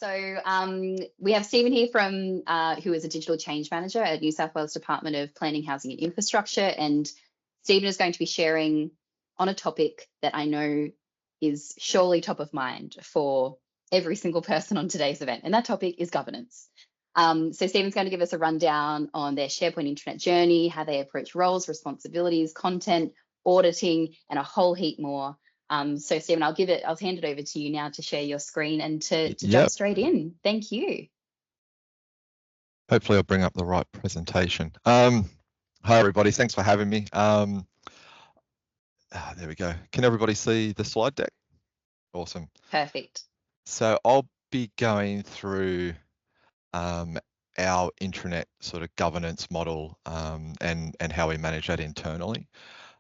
So we have Stephen here from who is a digital change manager at New South Wales Department of Planning, Housing and Infrastructure. And Stephen is going to be sharing on a topic that I know is surely top of mind for every single person on today's event. And that topic is governance. So Stephen's going to give us a rundown on their SharePoint intranet journey, how they approach roles, responsibilities, content, auditing, and a whole heap more. So Stephen, I'll hand it over to you now to share your screen and to jump straight in. Thank you. Hopefully I'll bring up the right presentation. Hi everybody, thanks for having me. There we go. Can everybody see the slide deck? Awesome. Perfect. So I'll be going through our intranet sort of governance model and how we manage that internally.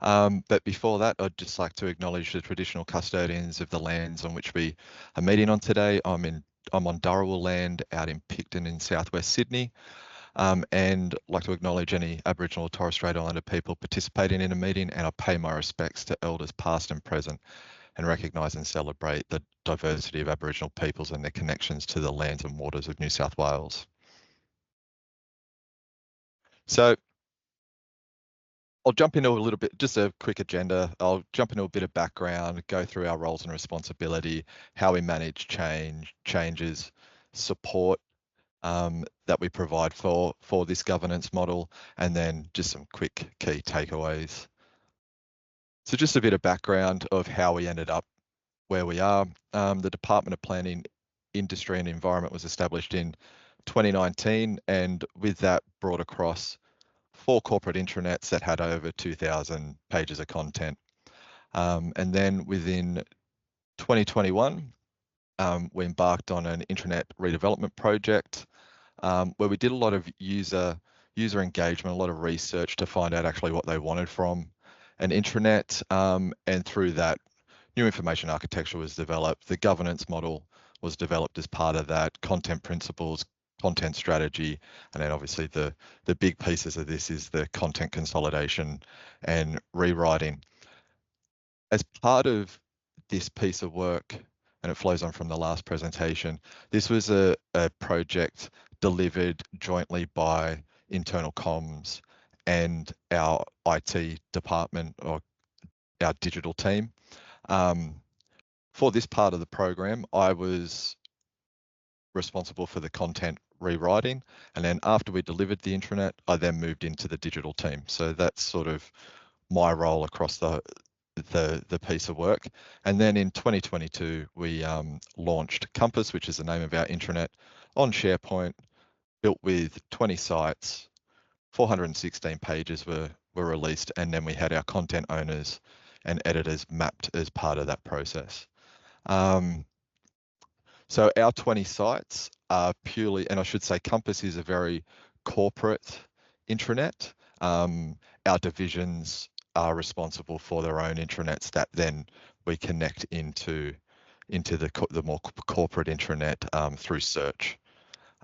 But before that, I'd just like to acknowledge the traditional custodians of the lands on which we are meeting on today. I'm on Dharawal land out in Picton in southwest Sydney, and I'd like to acknowledge any Aboriginal or Torres Strait Islander people participating in a meeting, and I pay my respects to elders past and present and recognise and celebrate the diversity of Aboriginal peoples and their connections to the lands and waters of New South Wales. So I'll jump into a little bit, just a quick agenda. I'll jump into a bit of background, go through our roles and responsibility, how we manage changes, support that we provide for this governance model, and then just some quick key takeaways. So just a bit of background of how we ended up where we are. The Department of Planning, Industry and Environment was established in 2019, and with that brought across 4 corporate intranets that had over 2,000 pages of content. And then within 2021, we embarked on an intranet redevelopment project where we did a lot of user engagement, a lot of research to find out actually what they wanted from an intranet. And through that, new information architecture was developed. The governance model was developed as part of that, content principles, content strategy, and then obviously the big pieces of this is the content consolidation and rewriting. As part of this piece of work, and it flows on from the last presentation, this was a project delivered jointly by internal comms and our IT department or our digital team. For this part of the program, I was responsible for the content rewriting, and then after we delivered the intranet, I then moved into the digital team. So that's sort of my role across the piece of work. And then in 2022, we launched Compass, which is the name of our intranet, on SharePoint, built with 20 sites, 416 pages were released, and then we had our content owners and editors mapped as part of that process. So our 20 sites are purely, and I should say Compass is a very corporate intranet. Our divisions are responsible for their own intranets that then we connect into the more corporate intranet through search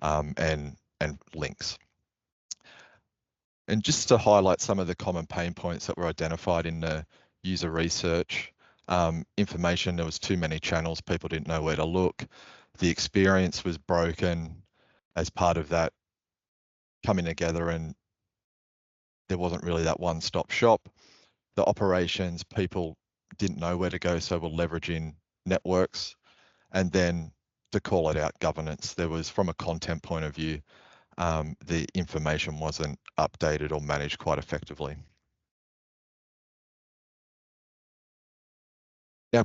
and links. And just to highlight some of the common pain points that were identified in the user research, information, there was too many channels, people didn't know where to look. The experience was broken as part of that coming together, and there wasn't really that one-stop shop. The operations, people didn't know where to go, so we're leveraging networks. And then to call it out, governance, there was, from a content point of view, the information wasn't updated or managed quite effectively. Now,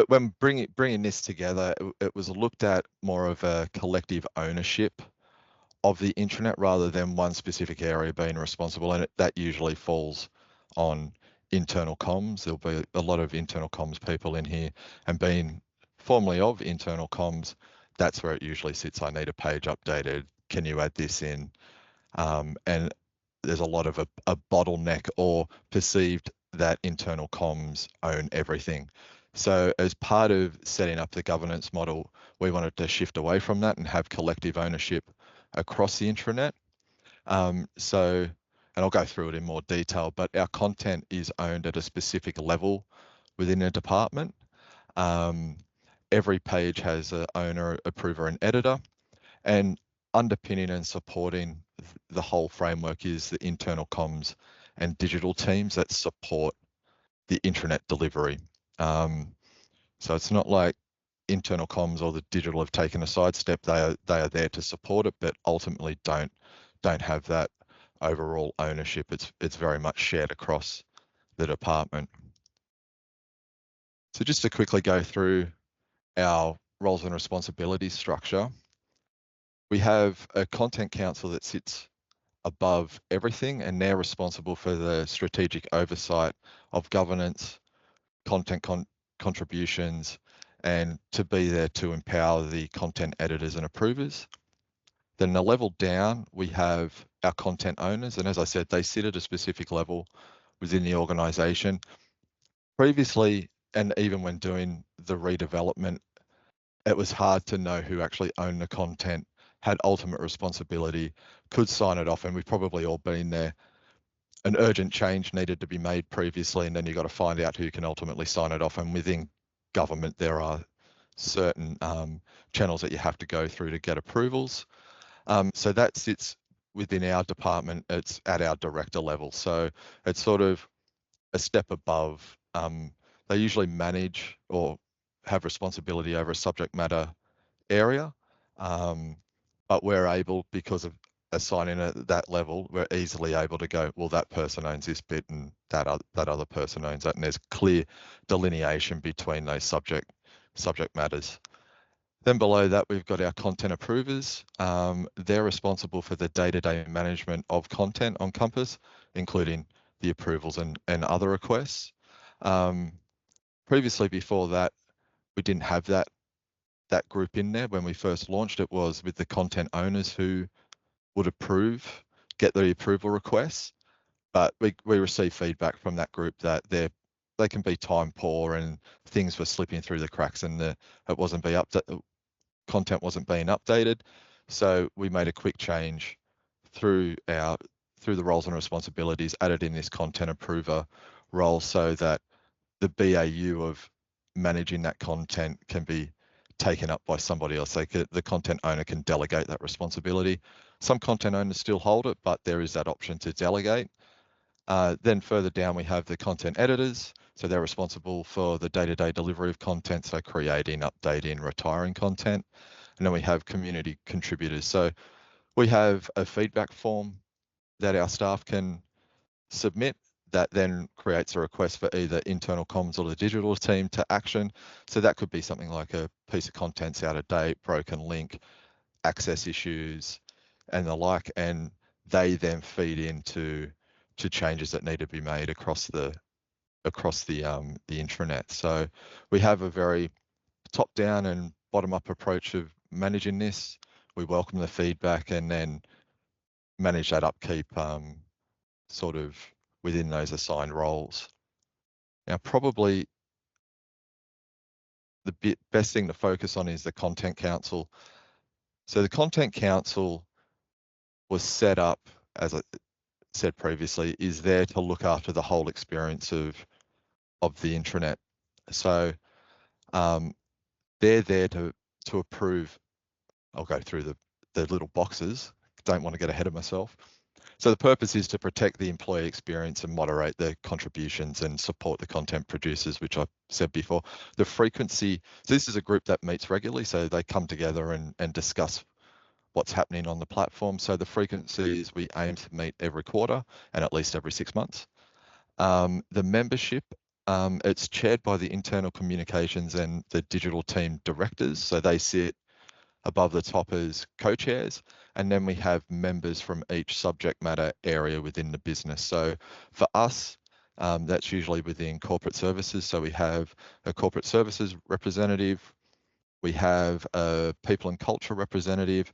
when bringing this together, it was looked at more of a collective ownership of the intranet rather than one specific area being responsible, and that usually falls on internal comms. There'll be a lot of internal comms people in here, and being formerly of internal comms, that's where it usually sits. I need a page updated. Can you add this in? And there's a lot of a bottleneck or perceived that internal comms own everything. So as part of setting up the governance model, we wanted to shift away from that and have collective ownership across the intranet. And I'll go through it in more detail, but our content is owned at a specific level within a department. every page has an owner, approver, and editor, and underpinning and supporting the whole framework is the internal comms and digital teams that support the intranet delivery. So it's not like internal comms or the digital have taken a sidestep. They are there to support it, but ultimately don't have that overall ownership. It's very much shared across the department. So just to quickly go through our roles and responsibilities structure, we have a content council that sits above everything, and they're responsible for the strategic oversight of governance, content contributions, and to be there to empower the content editors and approvers. Then a level down, we have our content owners, and as I said, they sit at a specific level within the organization. Previously, and even when doing the redevelopment, it was hard to know who actually owned the content, had ultimate responsibility, could sign it off, and we've probably all been there. An urgent change needed to be made previously, and then you've got to find out who can ultimately sign it off. And within government, there are certain channels that you have to go through to get approvals. So that sits within our department. It's at our director level. So it's sort of a step above. They usually manage or have responsibility over a subject matter area, but we're able, because of assigning at that level, we're easily able to go, well, that person owns this bit and that other person owns that, and there's clear delineation between those subject matters. Then below that, we've got our content approvers. They're responsible for the day-to-day management of content on Compass, including the approvals and other requests. Previously, before that, we didn't have that group in there. When we first launched, it was with the content owners who would get the approval requests. But we received feedback from that group that they can be time poor and things were slipping through the cracks, and content wasn't being updated. So we made a quick change through the roles and responsibilities, added in this content approver role so that the BAU of managing that content can be taken up by somebody else. The content owner can delegate that responsibility. Some content owners still hold it, but there is that option to delegate. Then further down, we have the content editors. So they're responsible for the day-to-day delivery of content, so creating, updating, retiring content. And then we have community contributors. So we have a feedback form that our staff can submit that then creates a request for either internal comms or the digital team to action. So that could be something like a piece of content's out of date, broken link, access issues, and the like, and they then feed into changes that need to be made across the intranet. So we have a very top-down and bottom-up approach of managing this. We welcome the feedback and then manage that upkeep sort of within those assigned roles. Now, probably the best thing to focus on is the Content Council. So the Content Council was set up, as I said previously, is there to look after the whole experience of the intranet. So they're there to approve. I'll go through the little boxes. Don't want to get ahead of myself. So the purpose is to protect the employee experience and moderate the contributions and support the content producers, which I said before. The frequency, so this is a group that meets regularly, so they come together and discuss what's happening on the platform. So the frequencies we aim to meet every quarter and at least every 6 months. The membership, it's chaired by the internal communications and the digital team directors. So they sit above the top as co-chairs, and then we have members from each subject matter area within the business. So for us, that's usually within corporate services. So we have a corporate services representative, we have a people and culture representative,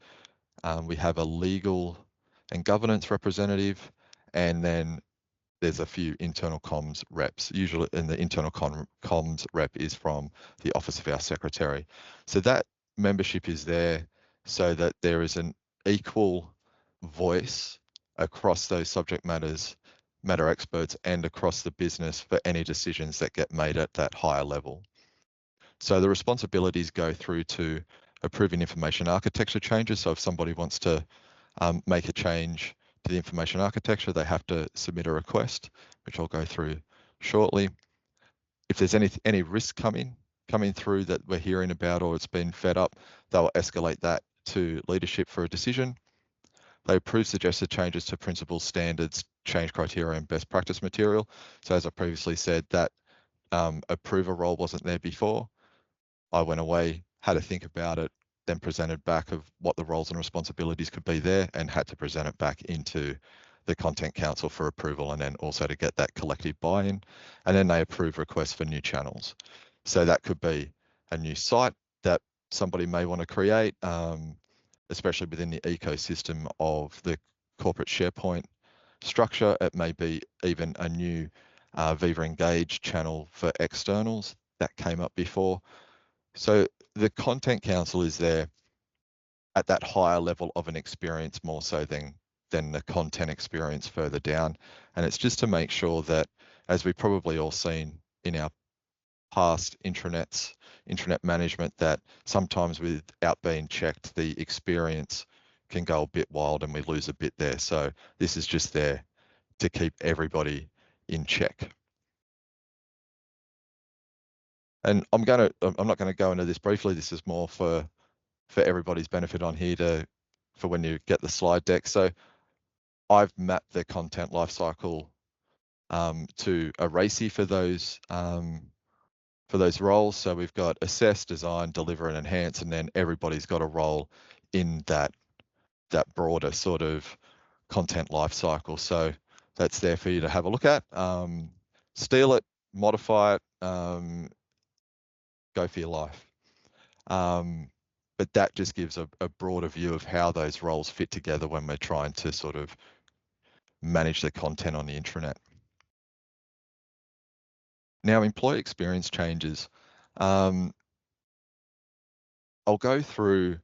we have a legal and governance representative, and then there's a few internal comms reps, usually, and the internal comms rep is from the office of our secretary. So that membership is there so that there is an equal voice across those subject matter experts and across the business for any decisions that get made at that higher level. So the responsibilities go through to approving information architecture changes. So if somebody wants to make a change to the information architecture, they have to submit a request, which I'll go through shortly. If there's any risk coming through that we're hearing about or it's been fed up, they'll escalate that to leadership for a decision. They approve suggested changes to principles, standards, change criteria, and best practice material. So as I previously said, that approver role wasn't there before. I went away, had a think about it, then presented back of what the roles and responsibilities could be there, and had to present it back into the Content Council for approval, and then also to get that collective buy-in. And then they approve requests for new channels. So that could be a new site that somebody may want to create, especially within the ecosystem of the corporate SharePoint structure. It may be even a new Viva Engage channel for externals that came up before. So the Content Council is there at that higher level of an experience, more so than the content experience further down. And it's just to make sure that, as we've probably all seen in our past intranet management, that sometimes without being checked, the experience can go a bit wild and we lose a bit there. So this is just there to keep everybody in check. And I'm not going to go into this briefly. This is more for everybody's benefit on here for when you get the slide deck. So I've mapped the content lifecycle to a RACI for those roles. So we've got assess, design, deliver, and enhance, and then everybody's got a role in that broader sort of content lifecycle. So that's there for you to have a look at. Steal it, modify it, go for your life. But that just gives a broader view of how those roles fit together when we're trying to sort of manage the content on the intranet. Now, employee experience changes. I'll go through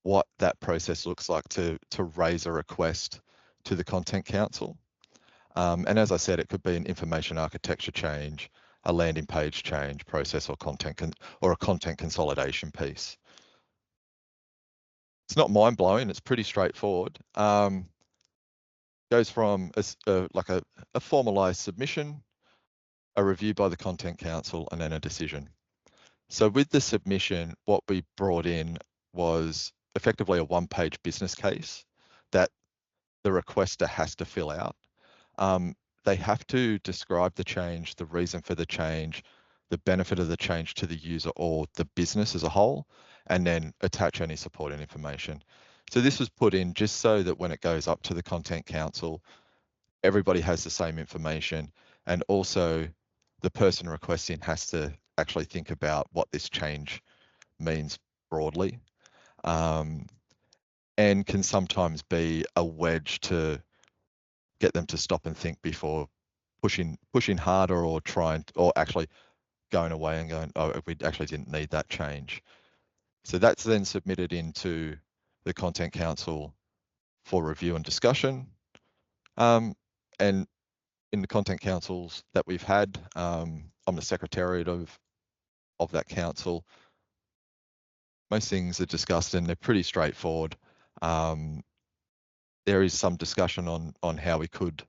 what that process looks like to raise a request to the Content Council. And as I said, it could be an information architecture change, a landing page change, process or or a content consolidation piece. It's not mind-blowing, it's pretty straightforward. Goes from like a formalized submission, a review by the Content Council, and then a decision. So with the submission, what we brought in was effectively a one-page business case that the requester has to fill out. They have to describe the change, the reason for the change, the benefit of the change to the user or the business as a whole, and then attach any supporting information. So this was put in just so that when it goes up to the Content Council, everybody has the same information, and also the person requesting has to actually think about what this change means broadly, and can sometimes be a wedge to get them to stop and think before pushing harder or actually going away and going, oh, we actually didn't need that change. So that's then submitted into the Content Council for review and discussion. And in the Content Councils that we've had, I'm the secretariat of that council. Most things are discussed and they're pretty straightforward. There is some discussion on how we could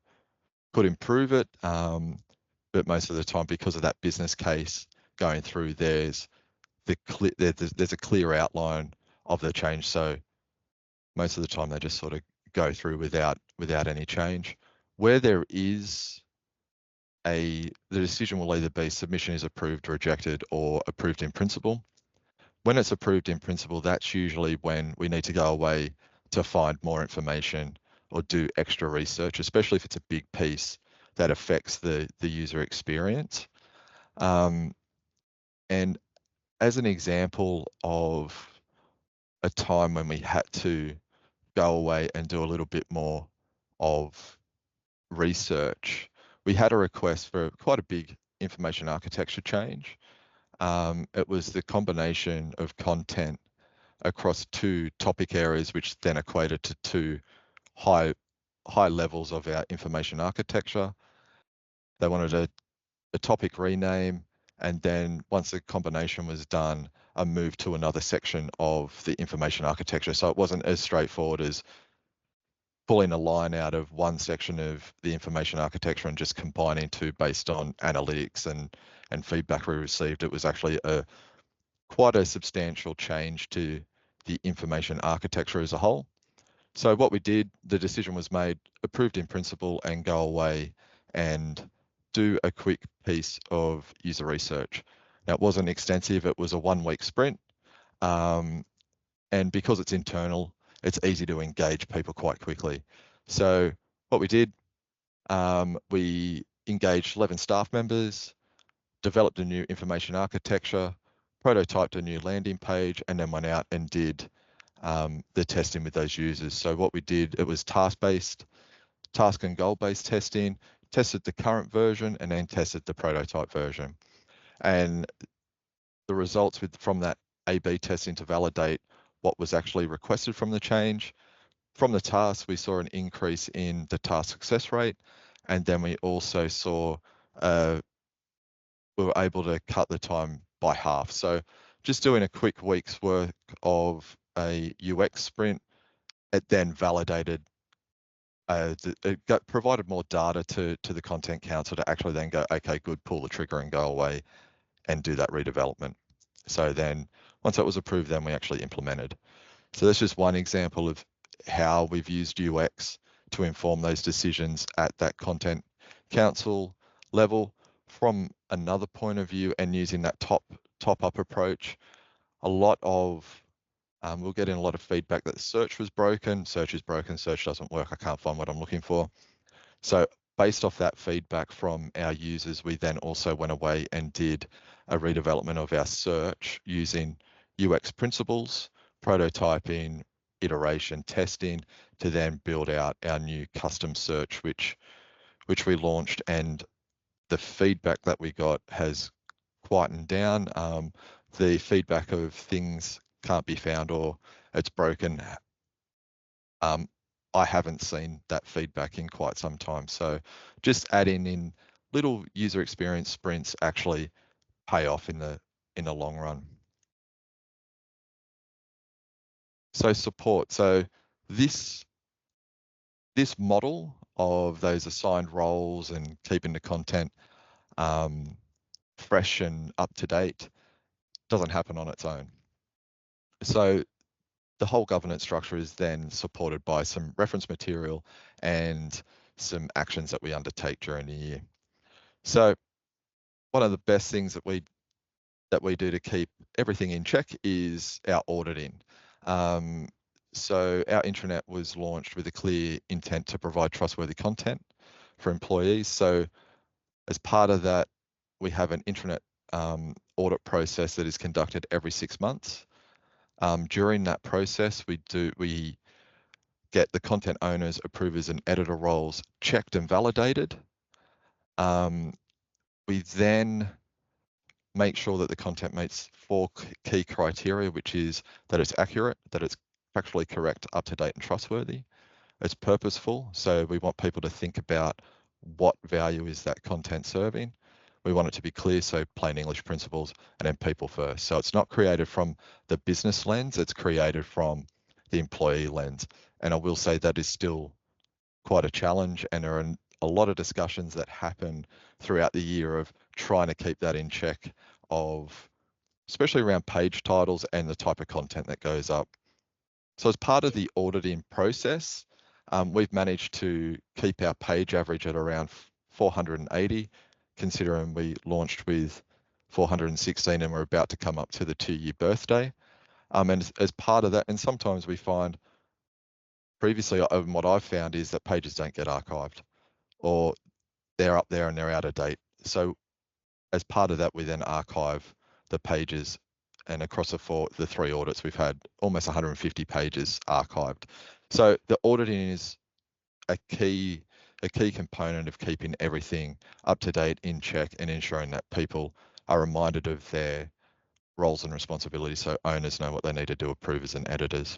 improve it, but most of the time, because of that business case going through, there's a clear outline of the change. So most of the time, they just sort of go through without any change. Where there is the decision will either be submission is approved, rejected, or approved in principle. When it's approved in principle, that's usually when we need to go away to find more information or do extra research, especially if it's a big piece that affects the user experience. And as an example of a time when we had to go away and do a little bit more of research, we had a request for quite a big information architecture change. It was the combination of content across two topic areas, which then equated to two high levels of our information architecture. They wanted a topic rename, And then once the combination was done, I moved to another section of the information architecture. So it wasn't as straightforward as pulling a line out of one section of the information architecture and just combining two based on analytics and feedback we received. It was actually quite a substantial change to the information architecture as a whole. So what we did, the decision was made, approved in principle, and go away and do a quick piece of user research. Now, it wasn't extensive, it was a 1-week sprint. And because it's internal, it's easy to engage people quite quickly. So what we did, we engaged 11 staff members, developed a new information architecture, prototyped a new landing page, and then went out and did the testing with those users. So what we did, it was task-based, task and goal-based testing, tested the current version, and then tested the prototype version. And the results from that A/B testing to validate what was actually requested from the change. From the task, we saw an increase in the task success rate, and then we also saw we were able to cut the time by half. So just doing a quick week's work of a UX sprint, it then validated, provided more data to the content council to actually then go, okay, good, pull the trigger and go away and do that redevelopment. So then once that was approved, then we actually implemented. So that's just one example of how we've used UX to inform those decisions at that content council level. From another point of view and using that top-up approach, a lot of, we'll get in a lot of feedback that search was broken, search is broken, search doesn't work, I can't find what I'm looking for. So based off that feedback from our users, we then also went away and did a redevelopment of our search using UX principles, prototyping, iteration, testing, to then build out our new custom search, which we launched, and the feedback that we got has quietened down. The feedback of things can't be found or it's broken, I haven't seen that feedback in quite some time. So just adding in little user experience sprints actually pay off in the long run. So support. So this model of those assigned roles and keeping the content fresh and up to date doesn't happen on its own. So the whole governance structure is then supported by some reference material and some actions that we undertake during the year. So one of the best things that we do to keep everything in check is our auditing. So our intranet was launched with a clear intent to provide trustworthy content for employees. So as part of that, we have an intranet audit process that is conducted every 6 months. During that process, we get the content owners, approvers, and editor roles checked and validated. We then make sure that the content meets 4 key criteria, which is that it's accurate, that it's factually correct, up to date, and trustworthy. It's purposeful, so we want people to think about what value is that content serving. We want it to be clear, so plain English principles, and then people first. So it's not created from the business lens, it's created from the employee lens. And I will say that is still quite a challenge, and there are a lot of discussions that happen throughout the year of trying to keep that in check, of especially around page titles and the type of content that goes up. So as part of the auditing process, we've managed to keep our page average at around 480, considering we launched with 416 and we're about to come up to the 2-year birthday. And as part of that, and sometimes we find previously, what I've found is that pages don't get archived, or they're up there and they're out of date. So as part of that, we then archive the pages, and across the 3 audits, we've had almost 150 pages archived. So the auditing is a key component of keeping everything up to date, in check, and ensuring that people are reminded of their roles and responsibilities, so owners know what they need to do, approvers and editors.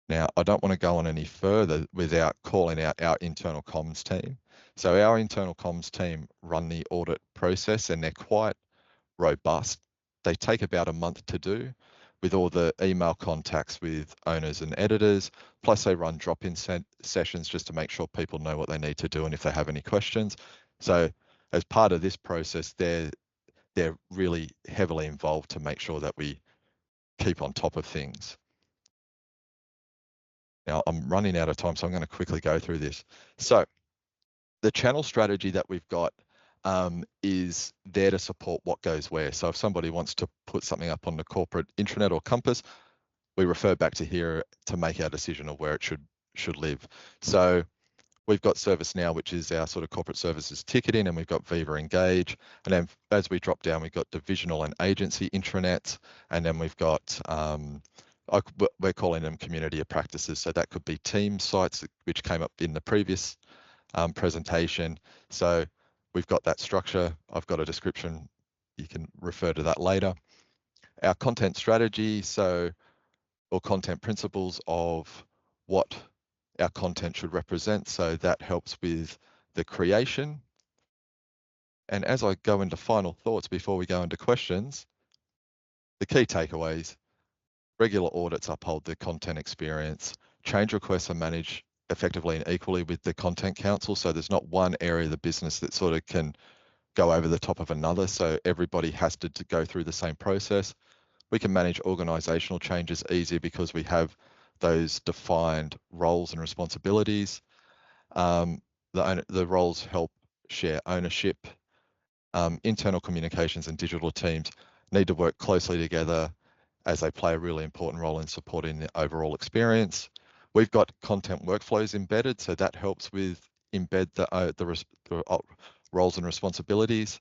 Now, I don't want to go on any further without calling out our internal comms team. So our internal comms team run the audit process, and they're quite robust. They take about a month to do, with all the email contacts with owners and editors, plus they run drop-in sessions just to make sure people know what they need to do and if they have any questions. So as part of this process, they're really heavily involved to make sure that we keep on top of things. Now I'm running out of time, so I'm going to quickly go through this. So the channel strategy that we've got is there to support what goes where. So if somebody wants to put something up on the corporate intranet or Compass, we refer back to here to make our decision of where it should live. So we've got ServiceNow, which is our sort of corporate services ticketing, and we've got Viva Engage. And then as we drop down, we've got divisional and agency intranets, and then we've got we're calling them community of practices. So that could be team sites, which came up in the previous presentation. So we've got that structure. I've got a description. You can refer to that later. Our content strategy, or content principles of what our content should represent. So that helps with the creation. And as I go into final thoughts before we go into questions, the key takeaways: regular audits uphold the content experience. Change requests are managed effectively and equally with the Content Council. So there's not one area of the business that sort of can go over the top of another. So everybody has to go through the same process. We can manage organizational changes easier because we have those defined roles and responsibilities. The roles help share ownership. Internal communications and digital teams need to work closely together as they play a really important role in supporting the overall experience. We've got content workflows embedded, so that helps with embed the roles and responsibilities.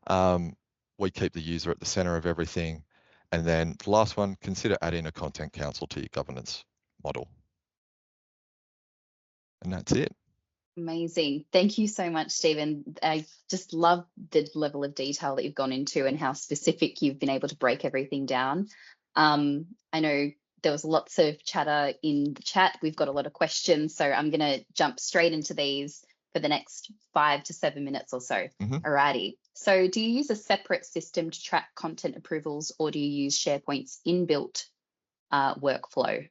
We keep the user at the center of everything. And then the last one, consider adding a content council to your governance model. And that's it. Amazing. Thank you so much, Stephen. I just love the level of detail that you've gone into and how specific you've been able to break everything down. I know there was lots of chatter in the chat. We've got a lot of questions, so I'm going to jump straight into these for the next 5 to 7 minutes or so. Alrighty. So do you use a separate system to track content approvals, or do you use SharePoint's inbuilt workflow?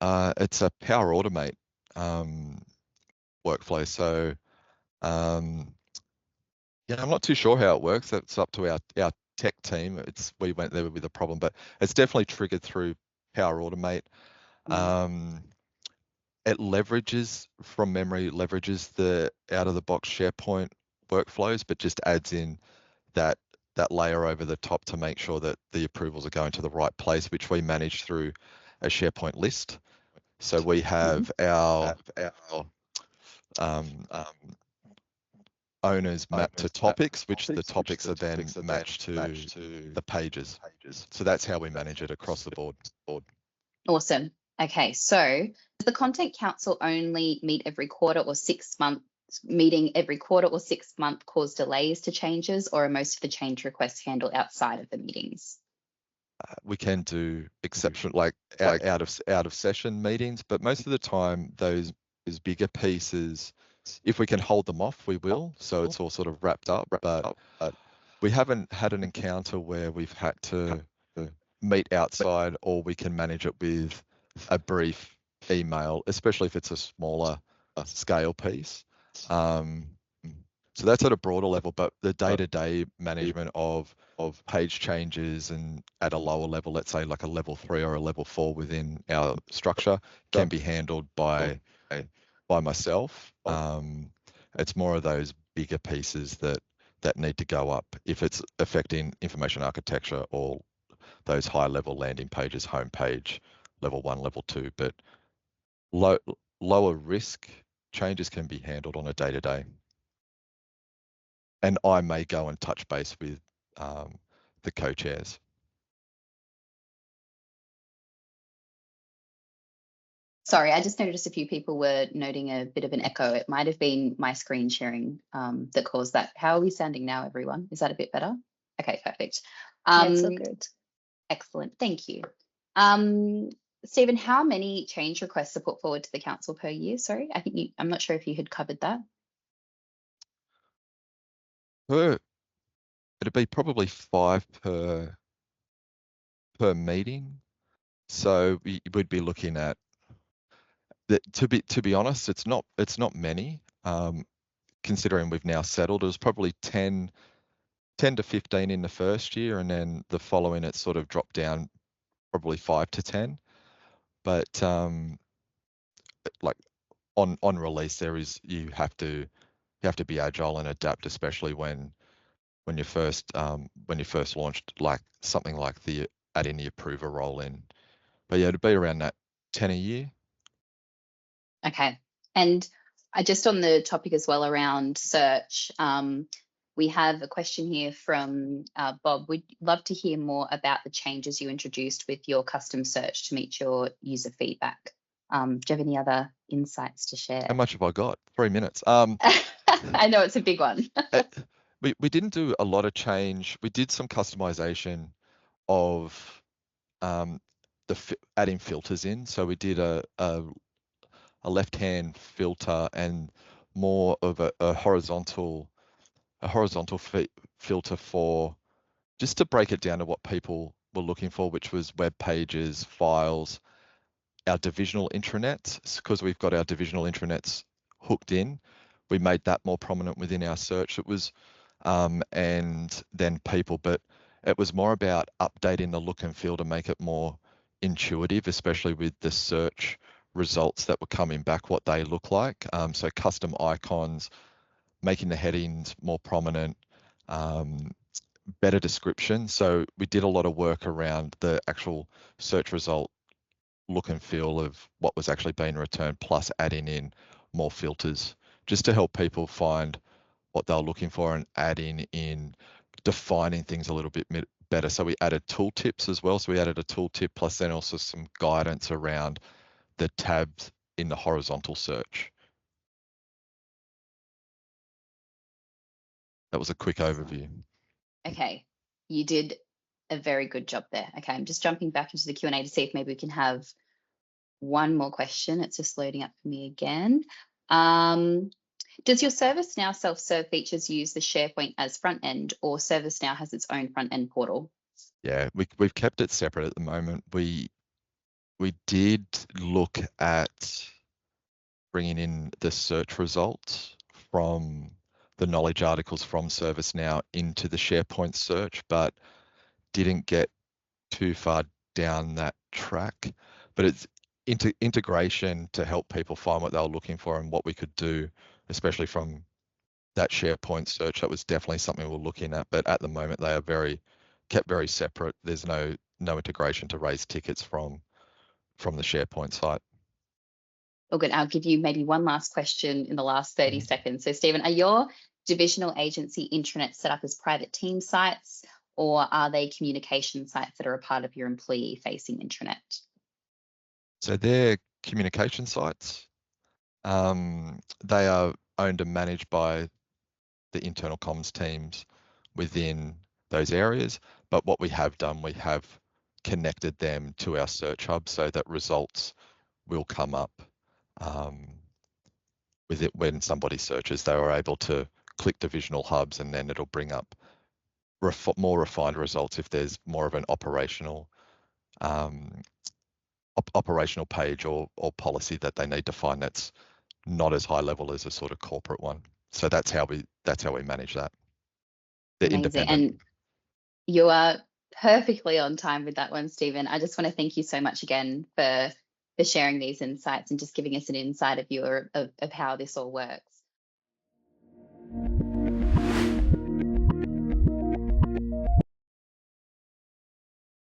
It's a Power Automate workflow. So yeah, I'm not too sure how it works. That's up to our tech team. We went there with a problem, but it's definitely triggered through Power Automate. It leverages from memory, leverages the out-of-the-box SharePoint workflows, but just adds in that layer over the top to make sure that the approvals are going to the right place, which we manage through a SharePoint list. So we have our owners mapped to topics, which the topics are then matched to the pages. So that's how we manage it across the board. Awesome. Okay, so does the Content Council only meet every quarter or 6 months? Meeting every quarter or 6 month cause delays to changes, or are most of the change requests handled outside of the meetings? We can do exception, like out of session meetings, but most of the time those bigger pieces, if we can hold them off, we will. So it's all sort of wrapped up. But we haven't had an encounter where we've had to meet outside, or we can manage it with a brief email, especially if it's a smaller scale piece. So that's at a broader level, but the day-to-day management of page changes and at a lower level, let's say like a level 3 or a level 4 within our structure, can be handled by myself. It's more of those bigger pieces that need to go up if it's affecting information architecture or those high-level landing pages, homepage, level 1, level 2, but lower risk changes can be handled on a day-to-day. And I may go and touch base with the co-chairs. Sorry, I just noticed a few people were noting a bit of an echo. It might have been my screen sharing that caused that. How are we sounding now, everyone? Is that a bit better? Okay, perfect. Yeah, it's all good. Excellent, thank you. Stephen, how many change requests are put forward to the council per year? Sorry, I think I'm not sure if you had covered that. it'd be probably 5 per meeting. So we would be looking at that. To be honest, it's not many. Considering we've now settled, it was probably 10 to 15 in the first year, and then the following it sort of dropped down probably 5 to 10. But like on release, you have to be agile and adapt, especially when you first launched like something like the adding the approver role in. But yeah, it'd be around that 10 a year. Okay. And just on the topic as well around search, we have a question here from Bob. We'd love to hear more about the changes you introduced with your custom search to meet your user feedback. Do you have any other insights to share? How much have I got? 3 minutes. I know it's a big one. We didn't do a lot of change. We did some customization of adding filters in. So we did a left-hand filter and more of a horizontal filter for just to break it down to what people were looking for, which was web pages, files, our divisional intranets. Because we've got our divisional intranets hooked in, we made that more prominent within our search. It was and then people, but it was more about updating the look and feel to make it more intuitive, especially with the search results that were coming back, what they look like. So custom icons, making the headings more prominent, better description. So we did a lot of work around the actual search result look and feel of what was actually being returned, plus adding in more filters just to help people find what they're looking for and adding in defining things a little bit better. So we added tooltips as well. So we added a tooltip plus then also some guidance around the tabs in the horizontal search. That was a quick overview. Okay, you did a very good job there. Okay, I'm just jumping back into the Q&A to see if maybe we can have one more question. It's just loading up for me again. Does your ServiceNow self-serve features use the SharePoint as front end, or ServiceNow has its own front end portal? Yeah, we've kept it separate at the moment. We did look at bringing in the search results from the knowledge articles from ServiceNow into the SharePoint search, but didn't get too far down that track. But it's integration to help people find what they were looking for and what we could do, especially from that SharePoint search. That was definitely something we're looking at, but at the moment they are kept very separate. There's no integration to raise tickets from the SharePoint site. Well, good. I'll give you maybe one last question in the last 30 seconds. So, Stephen, are your divisional agency intranets set up as private team sites, or are they communication sites that are a part of your employee-facing intranet? So they're communication sites. They are owned and managed by the internal comms teams within those areas. But what we have done, we have connected them to our search hub so that results will come up with it when somebody searches. They were able to click divisional hubs and then it'll bring up more refined results if there's more of an operational page or policy that they need to find that's not as high level as a sort of corporate one. So that's how we manage that. They're Amazing. independent. And you are perfectly on time with that one, Stephen. I just want to thank you so much again for sharing these insights and just giving us an insight of how this all works.